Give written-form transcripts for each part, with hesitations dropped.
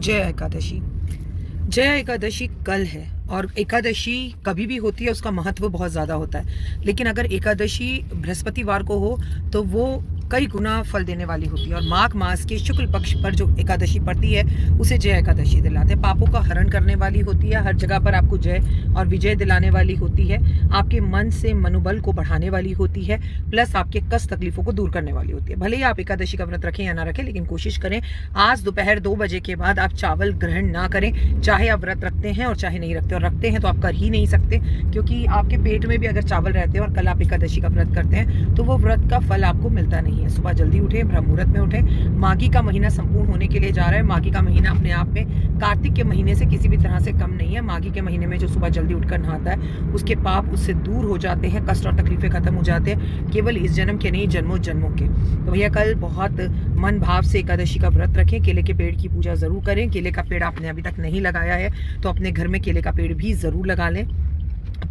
जय एकादशी। जय एकादशी कल है और एकादशी कभी भी होती है, उसका महत्व बहुत ज़्यादा होता है। लेकिन अगर एकादशी बृहस्पतिवार को हो तो वो कई गुना फल देने वाली होती है। और माघ मास के शुक्ल पक्ष पर जो एकादशी पड़ती है उसे जय एकादशी दिलाते हैं। पापों का हरण करने वाली होती है, हर जगह पर आपको जय और विजय दिलाने वाली होती है, आपके मन से मनोबल को बढ़ाने वाली होती है, प्लस आपके कष्ट तकलीफों को दूर करने वाली होती है। भले ही आप एकादशी का व्रत रखें या ना रखें, लेकिन कोशिश करें आज दोपहर 2 बजे के बाद आप चावल ग्रहण ना करें, चाहे आप व्रत रखते हैं और चाहे नहीं रखते। और रखते हैं तो आप कर ही नहीं सकते, क्योंकि आपके पेट में भी अगर चावल रहते हैं और कल आप एकादशी का व्रत करते हैं तो वो व्रत का फल आपको मिलता नहीं है। सुबह जल्दी उठे, ब्रह्म मुहूर्त में उठे। माघी का महीना संपूर्ण होने के लिए जा रहा है। माघी का महीना अपने आप में कार्तिक के महीने से किसी भी तरह से कम नहीं है। माघी के महीने में जो सुबह जल्दी उठकर नहाता है उसके पाप उससे दूर हो जाते हैं, कष्ट और तकलीफें खत्म हो जाते हैं, केवल इस जन्म के नहीं जन्मों जन्मों के। तो भैया कल बहुत मन भाव से एकादशी का व्रत रखें। केले के पेड़ की पूजा जरूर करें। केले का पेड़ आपने अभी तक नहीं लगाया है तो अपने घर में केले का पेड़ भी जरूर लगा लें।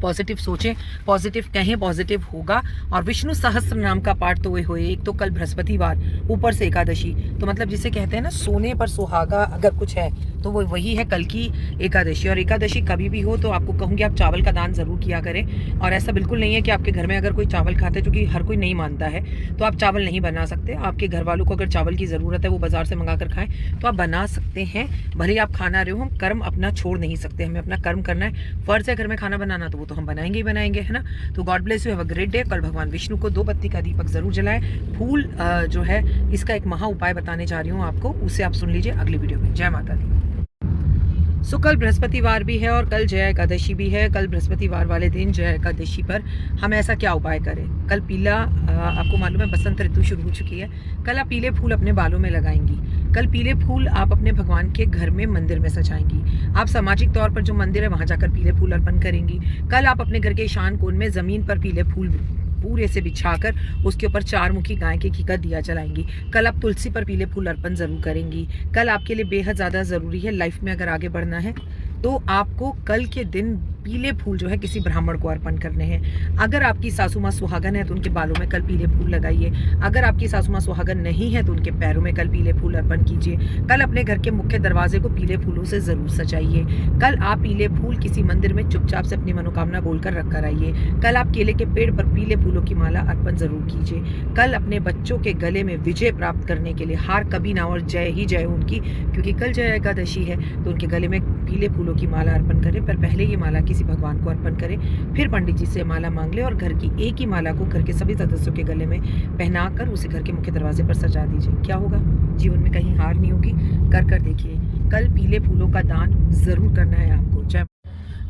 पॉजिटिव सोचें, पॉजिटिव कहें, पॉजिटिव होगा। और विष्णु सहस्त्र नाम का पाठ तो हुए एक तो कल बृहस्पतिवार, ऊपर से एकादशी, तो मतलब जिसे कहते हैं ना सोने पर सुहागा अगर कुछ है तो वो वही है कल की एकादशी। और एकादशी कभी भी हो तो आपको कहूँगी आप चावल का दान जरूर किया करें। और ऐसा बिल्कुल नहीं है कि आपके घर में अगर कोई चावल खाता है, जो कि हर कोई नहीं मानता है, तो आप चावल नहीं बना सकते। आपके घर वालों को अगर चावल की ज़रूरत है वो बाजार से मंगा कर खाएं तो आप बना सकते हैं। भले ही आप खाना रहे हो, हम कर्म अपना छोड़ नहीं सकते, हमें अपना कर्म करना है। फर्ज है घर में खाना बनाना तो वो तो हम बनाएंगे ही बनाएंगे, है ना। तो God bless you, have a great day. कल भगवान विष्णु को 2 बत्ती का दीपक जरूर जलाएं। फूल जो है इसका एक महा उपाय बताने जा रही हूँ आपको, उसे आप सुन लीजिए अगली वीडियो में। जय माता दी। सो कल बृहस्पतिवार भी है और कल जय एकादशी भी है। कल बृहस्पतिवार वाले दिन जय एकादशी पर हम ऐसा क्या उपाय करें। कल पीला, आपको मालूम है बसंत ऋतु शुरू हो चुकी है। कल आप पीले फूल अपने बालों में लगाएंगी। कल पीले फूल आप अपने भगवान के घर में मंदिर में सजाएंगी। आप सामाजिक तौर पर जो मंदिर है वहां जाकर पीले फूल अर्पण करेंगी। कल आप अपने घर के ईशान कोण में जमीन पर पीले फूल पूरे से बिछाकर उसके ऊपर 4 मुखी गाय के घी का दिया जलाएंगी। कल आप तुलसी पर पीले फूल अर्पण जरूर करेंगी। कल आपके लिए बेहद ज़्यादा ज़रूरी है, लाइफ में अगर आगे बढ़ना है तो आपको कल के दिन पीले फूल जो है किसी ब्राह्मण को अर्पण करने हैं। अगर आपकी सासू माँ सुहागन है तो उनके बालों में कल पीले फूल लगाइए। अगर आपकी सासू माँ सुहागन नहीं है तो उनके पैरों में कल पीले फूल अर्पण कीजिए। कल अपने घर के मुख्य दरवाजे को पीले फूलों से जरूर सजाइए। कल आप पीले फूल किसी मंदिर में चुपचाप से अपनी मनोकामना बोलकर रख कर आइए। कल आप केले के पेड़ पर पीले फूलों की माला अर्पण जरूर कीजिए। कल अपने बच्चों के गले में विजय प्राप्त करने के लिए हार कभी ना और जय ही जय उनकी, क्योंकि कल जय एकादशी है, तो उनके गले में पीले फूलों की माला अर्पण करें। पर पहले ये माला किसी भगवान को अर्पण करें, फिर पंडित जी से माला मांग ले और घर की एक ही माला को घर के सभी सदस्यों के गले में पहनाकर उसे घर के मुख्य दरवाजे पर सजा दीजिए। क्या होगा, जीवन में कहीं हार नहीं होगी। कर देखिए। कल पीले फूलों का दान जरूर करना है आपको। जय।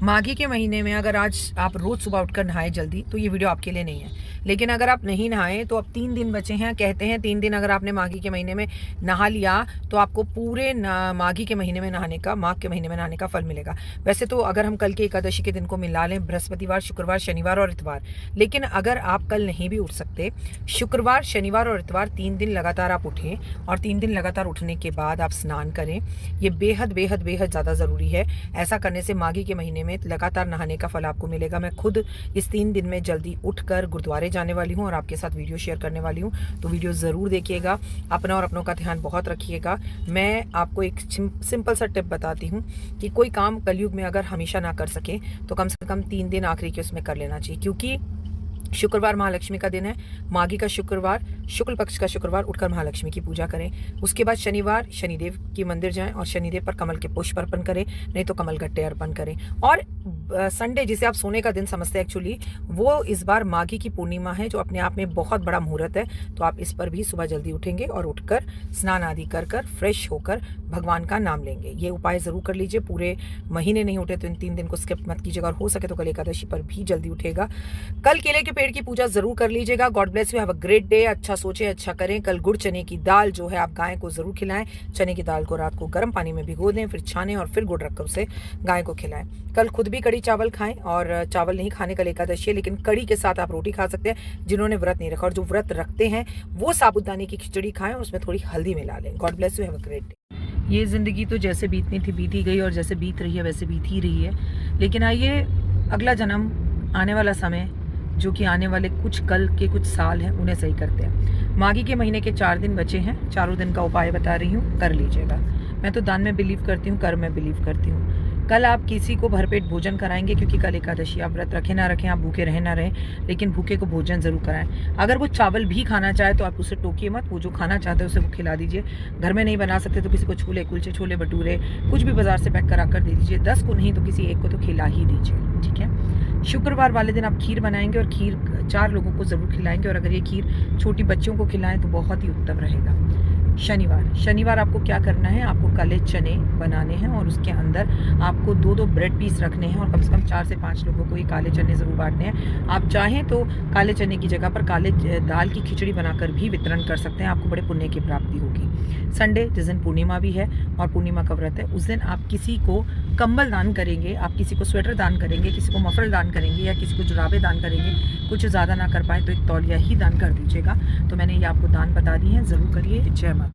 माघी के महीने में अगर आज आप रोज सुबह उठकर नहाए जल्दी तो ये वीडियो आपके लिए नहीं है। लेकिन अगर आप नहीं नहाए तो अब 3 दिन बचे हैं। कहते हैं 3 दिन अगर आपने माघी के महीने में नहा लिया तो आपको पूरे माघी के महीने में नहाने का, माघ के महीने में नहाने का फल मिलेगा। वैसे तो अगर हम कल के एकादशी के दिन को मिला लें, बृहस्पतिवार, शुक्रवार, शनिवार और इतवार, लेकिन अगर आप कल नहीं भी उठ सकते, शुक्रवार, शनिवार और इतवार 3 दिन लगातार आप उठें और 3 दिन लगातार उठने के बाद आप स्नान करें। ये बेहद बेहद बेहद ज़्यादा ज़रूरी है। ऐसा करने से माघी के महीने में लगातार नहाने का फल आपको मिलेगा। मैं खुद इस 3 दिन में जल्दी उठकर गुरुद्वारे जाने वाली हूँ और आपके साथ वीडियो शेयर करने वाली हूँ, तो वीडियो ज़रूर देखिएगा। अपना और अपनों का ध्यान बहुत रखिएगा। मैं आपको एक सिंपल सा टिप बताती हूँ कि कोई काम कलयुग में अगर हमेशा ना कर सके तो कम से कम 3 दिन आखिरी के उसमें कर लेना चाहिए, क्योंकि शुक्रवार महालक्ष्मी का दिन है। माघी का शुक्रवार, शुक्ल पक्ष का शुक्रवार उठकर महालक्ष्मी की पूजा करें। उसके बाद शनिवार शनिदेव के मंदिर जाएं और शनिदेव पर कमल के पुष्प अर्पण करें, नहीं तो कमल गट्टे अर्पण करें। और संडे, जिसे आप सोने का दिन समझते हैं एक्चुअली, वो इस बार माघी की पूर्णिमा है, जो अपने आप में बहुत बड़ा मुहूर्त है। तो आप इस पर भी सुबह जल्दी उठेंगे और उठकर स्नान आदि कर फ्रेश होकर भगवान का नाम लेंगे। ये उपाय जरूर कर लीजिए। पूरे महीने नहीं उठे तो इन 3 दिन को स्किप मत कीजिएगा और हो सके तो कल एकादशी पर भी जल्दी उठेगा। कल केले के पेड़ की पूजा जरूर कर लीजिएगा। God bless you, have a great day. अच्छा सोचे, अच्छा करें। कल गुड़ चने की दाल जो है आप गाय को जरूर खिलाएं। चने की दाल को रात को गर्म पानी में भिगो दें, फिर छानें और फिर गुड़ रखकर उसे गाय को खिलाएं। कल खुद भी कड़ी चावल खाएं। और चावल नहीं खाने कल एकादशी है, लेकिन कड़ी के साथ आप रोटी खा सकते हैं जिन्होंने व्रत नहीं रखा। और जो व्रत रखते हैं वो साबुदाने की खिचड़ी खाएं और उसमें थोड़ी हल्दी मिला लें। God bless you, have a great day. ये जिंदगी तो जैसे बीतनी थी बीती गई और जैसे बीत रही है वैसे बीत ही रही है। लेकिन आइए अगला जन्म, आने वाला समय, जो कि आने वाले कुछ कल के कुछ साल हैं, उन्हें सही करते हैं। माघी के महीने के 4 दिन बचे हैं। चारों दिन का उपाय बता रही हूँ, कर लीजिएगा। मैं तो दान में बिलीव करती हूँ, कर्म में बिलीव करती हूँ। कल आप किसी को भरपेट भोजन कराएंगे, क्योंकि कल एकादशी, आप व्रत रखें ना रखें, आप भूखे रहें ना रहें, लेकिन भूखे को भोजन ज़रूर कराएं। अगर वो चावल भी खाना चाहे तो आप उसे टोकिए मत, वो जो खाना चाहते हैं उसे वो खिला दीजिए। घर में नहीं बना सकते तो किसी को छोले कुलचे, छोले भटूरे, कुछ भी बाजार से पैक करा कर दे दीजिए। 10 को नहीं तो किसी एक को तो खिला ही दीजिए, ठीक है। शुक्रवार वाले दिन आप खीर बनाएंगे और खीर 4 लोगों को ज़रूर खिलाएंगे, और अगर ये खीर छोटी बच्चियों को खिलाएं तो बहुत ही उत्तम रहेगा। शनिवार आपको क्या करना है, आपको काले चने बनाने हैं और उसके अंदर आपको 2-2 ब्रेड पीस रखने हैं, और कम से कम 4 से 5 लोगों को ये काले चने ज़रूर बांटने हैं। आप चाहें तो काले चने की जगह पर काले दाल की खिचड़ी बनाकर भी वितरण कर सकते हैं, आपको बड़े पुण्य की प्राप्ति होगी। संडे, जिस दिन पूर्णिमा भी है और पूर्णिमा का व्रत है, उस दिन आप किसी को कंबल दान करेंगे, आप किसी को स्वेटर दान करेंगे, किसी को मफलर दान करेंगे, या किसी को जुराबे दान करेंगे। कुछ ज़्यादा ना कर पाए तो एक तौलिया ही दान कर दीजिएगा। तो मैंने ये आपको दान बता दी है, ज़रूर करिए। जय माता।